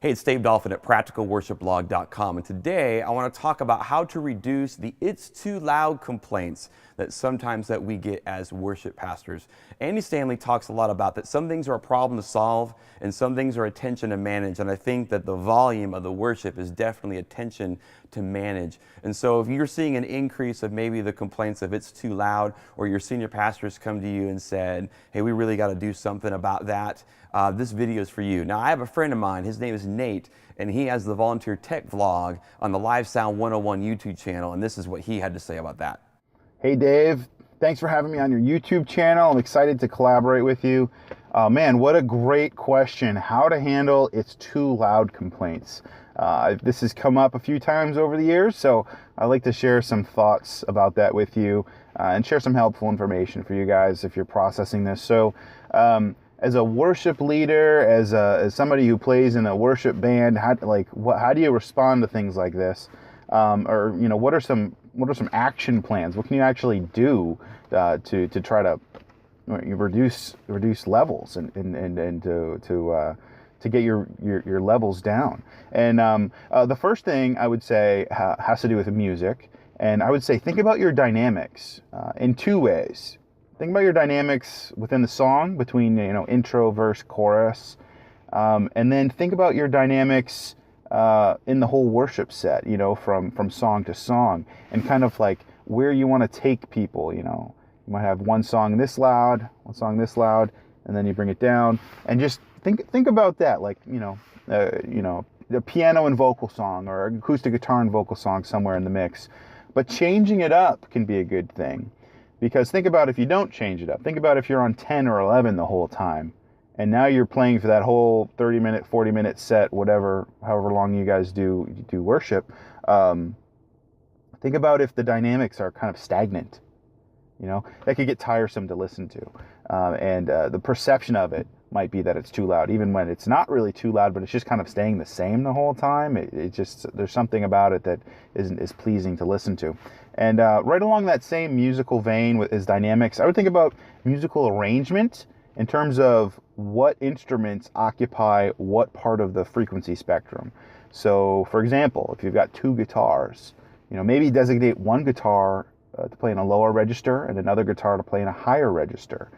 Hey, it's Dave Dolphin at practicalworshipblog.com, and today I want to talk about how to reduce the "it's too loud" complaints that sometimes that we get as worship pastors. Andy Stanley talks a lot about that some things are a problem to solve and some things are a tension to manage, and I think that the volume of the worship is definitely a tension to manage. And so if you're seeing an increase of maybe the complaints of "it's too loud," or your senior pastors come to you and said, "Hey, we really got to do something about that," this video is for you. Now, I have a friend of mine, his name is Nate, and he has the Volunteer Tech Vlog on the Live Sound 101 YouTube channel, and this is what he had to say about that. Hey Dave, thanks for having me on your YouTube channel. I'm excited to collaborate with you. Man, what a great question. How to handle "it's too loud" complaints. This has come up a few times over the years, so I'd like to share some thoughts about that with you and share some helpful information for you guys if you're processing this. So, as a worship leader, as somebody who plays in a worship band, how do you respond to things like this? Or what are some action plans? What can you actually do to try to reduce levels and to get your levels down? And the first thing I would say has to do with music, and I would say think about your dynamics in two ways. Think about your dynamics within the song between intro, verse, chorus, and then think about your dynamics in the whole worship set, from song to song, and kind of like where you want to take people. You might have one song this loud, and then you bring it down, and just think about that, like a piano and vocal song or acoustic guitar and vocal song somewhere in the mix. But changing it up can be a good thing, because think about if you don't change it up. Think about if you're on 10 or 11 the whole time, and now you're playing for that whole 30-minute, 40-minute set, however long you guys do worship. Think about if the dynamics are kind of stagnant. That could get tiresome to listen to. And the perception of it might be that it's too loud, even when it's not really too loud, but it's just kind of staying the same the whole time. There's something about it that is pleasing to listen to. And right along that same musical vein with his dynamics, I would think about musical arrangement in terms of what instruments occupy what part of the frequency spectrum. So, for example, if you've got two guitars, maybe designate one guitar to play in a lower register and another guitar to play in a higher register.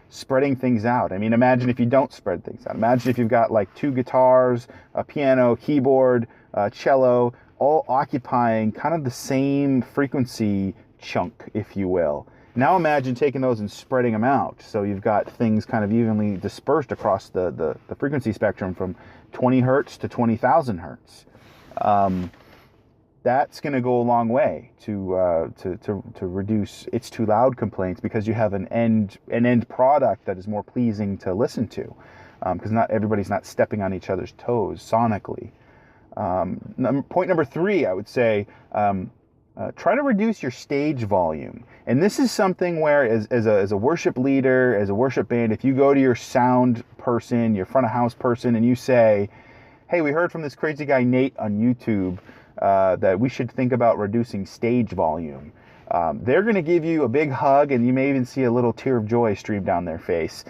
Spreading things out. I mean, imagine if you don't spread things out. Imagine if you've got like two guitars, a piano, keyboard, cello, all occupying kind of the same frequency chunk, if you will. Now imagine taking those and spreading them out. So you've got things kind of evenly dispersed across the frequency spectrum from 20 hertz to 20,000 hertz. That's going to go a long way to reduce "it's too loud" complaints, because you have an end product that is more pleasing to listen to, because not everybody's not stepping on each other's toes sonically. Point number 3, I would say, try to reduce your stage volume. And this is something where, as a worship leader, as a worship band, if you go to your sound person, your front of house person, and you say, "Hey, we heard from this crazy guy Nate on YouTube that we should think about reducing stage volume," they're going to give you a big hug, and you may even see a little tear of joy stream down their face,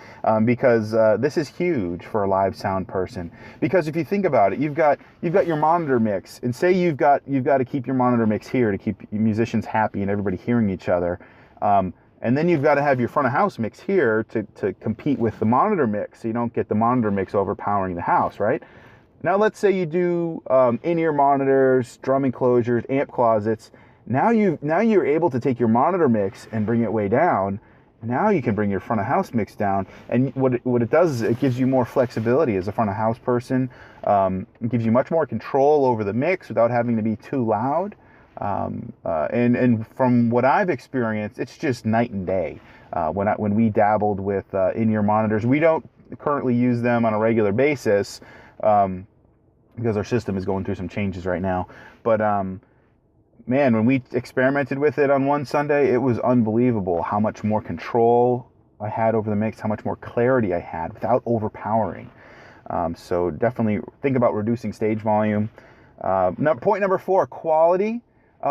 because this is huge for a live sound person. Because if you think about it, you've got your monitor mix, and say you've got to keep your monitor mix here to keep musicians happy and everybody hearing each other, and then you've got to have your front of house mix here to compete with the monitor mix, so you don't get the monitor mix overpowering the house, right? Now let's say you do in-ear monitors, drum enclosures, amp closets. Now you're able to take your monitor mix and bring it way down. Now you can bring your front of house mix down, and what it does is it gives you more flexibility as a front of house person. It gives you much more control over the mix without having to be too loud. And from what I've experienced, it's just night and day. When we dabbled with in-ear monitors, we don't currently use them on a regular basis because our system is going through some changes right now. But man, when we experimented with it on one Sunday, it was unbelievable how much more control I had over the mix, how much more clarity I had without overpowering. So definitely think about reducing stage volume. Point number 4, quality.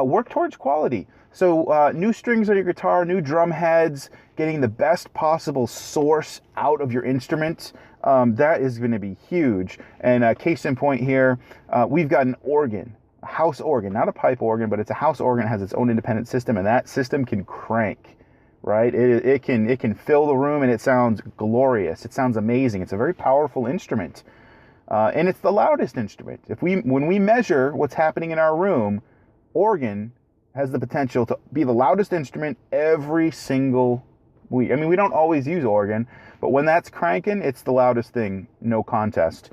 work towards quality. So new strings on your guitar, new drum heads, getting the best possible source out of your instrument, that is going to be huge. And case in point here, we've got an organ, a house organ, not a pipe organ, but it's a house organ. It has its own independent system, and that system can crank, right? It can fill the room, and it sounds glorious. It sounds amazing. It's a very powerful instrument, and it's the loudest instrument. When we measure what's happening in our room, organ has the potential to be the loudest instrument every single week. I mean, we don't always use organ, but when that's cranking, it's the loudest thing, no contest.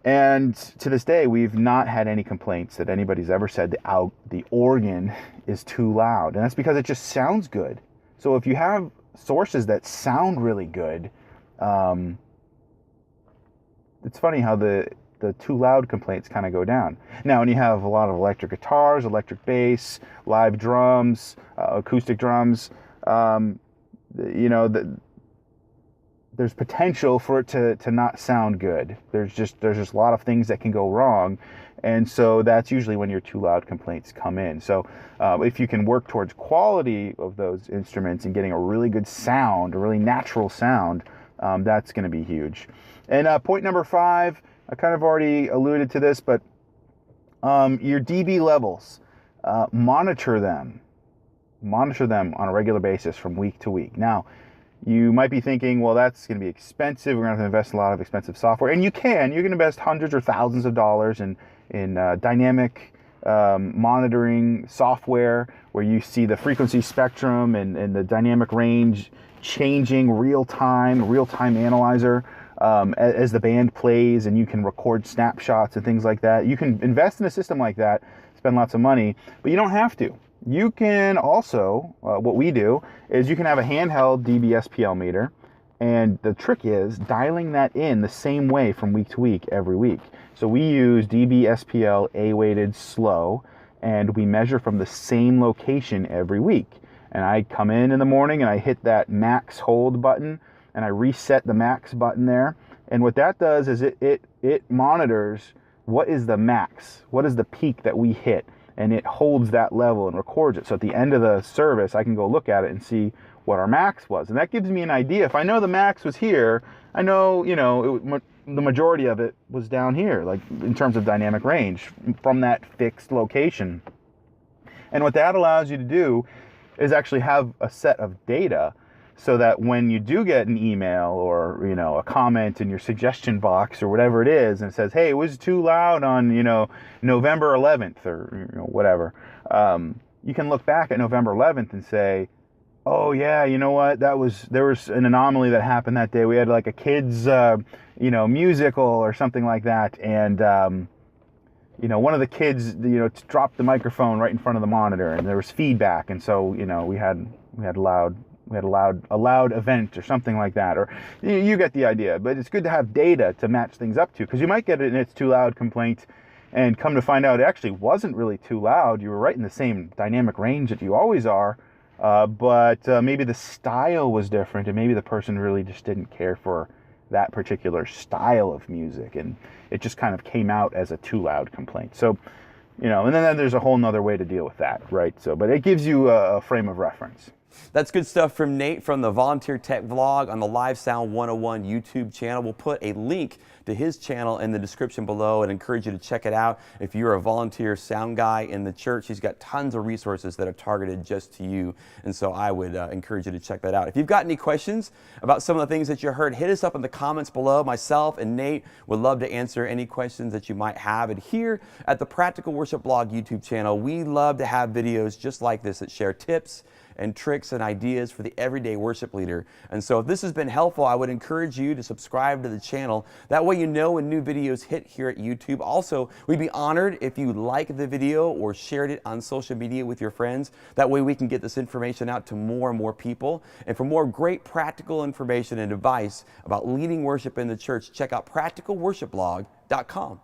And to this day, we've not had any complaints that anybody's ever said the organ is too loud. And that's because it just sounds good. So if you have sources that sound really good, it's funny how the too loud complaints kind of go down. Now, when you have a lot of electric guitars, electric bass, live drums, acoustic drums, there's potential for it to not sound good. There's just a lot of things that can go wrong, and so that's usually when your too loud complaints come in. So if you can work towards quality of those instruments and getting a really good sound, a really natural sound, that's going to be huge. And point number 5, I kind of already alluded to this, but your dB levels, monitor them on a regular basis from week to week. Now, you might be thinking, well, that's going to be expensive. We're going to have to invest in a lot of expensive software. And you can invest hundreds or thousands of dollars in dynamic monitoring software where you see the frequency spectrum and the dynamic range changing real-time analyzer as the band plays, and you can record snapshots and things like that. You can invest in a system like that, spend lots of money, but you don't have to. You can also, what we do is you can have a handheld dB/SPL meter, and the trick is dialing that in the same way from week to week every week. So we use dB/SPL A-weighted slow, and we measure from the same location every week. And I come in the morning and I hit that max hold button, and I reset the max button there. And what that does is it monitors what is the max, what is the peak that we hit, and it holds that level and records it. So at the end of the service, I can go look at it and see what our max was. And that gives me an idea. If I know the max was here, I know, the majority of it was down here, like in terms of dynamic range from that fixed location. And what that allows you to do is actually have a set of data so that when you do get an email or, a comment in your suggestion box or whatever it is, and it says, hey, it was too loud on, November 11th or, whatever, you can look back at November 11th and say, oh yeah, you know what, there was an anomaly that happened that day. We had like a kid's, musical or something like that. And, one of the kids, dropped the microphone right in front of the monitor, and there was feedback. And so, we had a loud event or something like that, or you get the idea. But it's good to have data to match things up to, because you might get an it's too loud complaint and come to find out it actually wasn't really too loud. You were right in the same dynamic range that you always are, but maybe the style was different, and maybe the person really just didn't care for that particular style of music, and it just kind of came out as a too loud complaint. So, and then there's a whole nother way to deal with that, right? So, but it gives you a frame of reference. That's good stuff from Nate from the Volunteer Tech Vlog on the Live Sound 101 YouTube channel. We'll put a link to his channel in the description below and encourage you to check it out. If you're a volunteer sound guy in the church, he's got tons of resources that are targeted just to you. And so I would encourage you to check that out. If you've got any questions about some of the things that you heard, hit us up in the comments below. Myself and Nate would love to answer any questions that you might have. And here at the Practical Worship Blog YouTube channel, we love to have videos just like this that share tips and tricks and ideas for the everyday worship leader. And so if this has been helpful, I would encourage you to subscribe to the channel. That way you know when new videos hit here at YouTube. Also, we'd be honored if you liked the video or shared it on social media with your friends. That way we can get this information out to more and more people. And for more great practical information and advice about leading worship in the church, check out practicalworshipblog.com.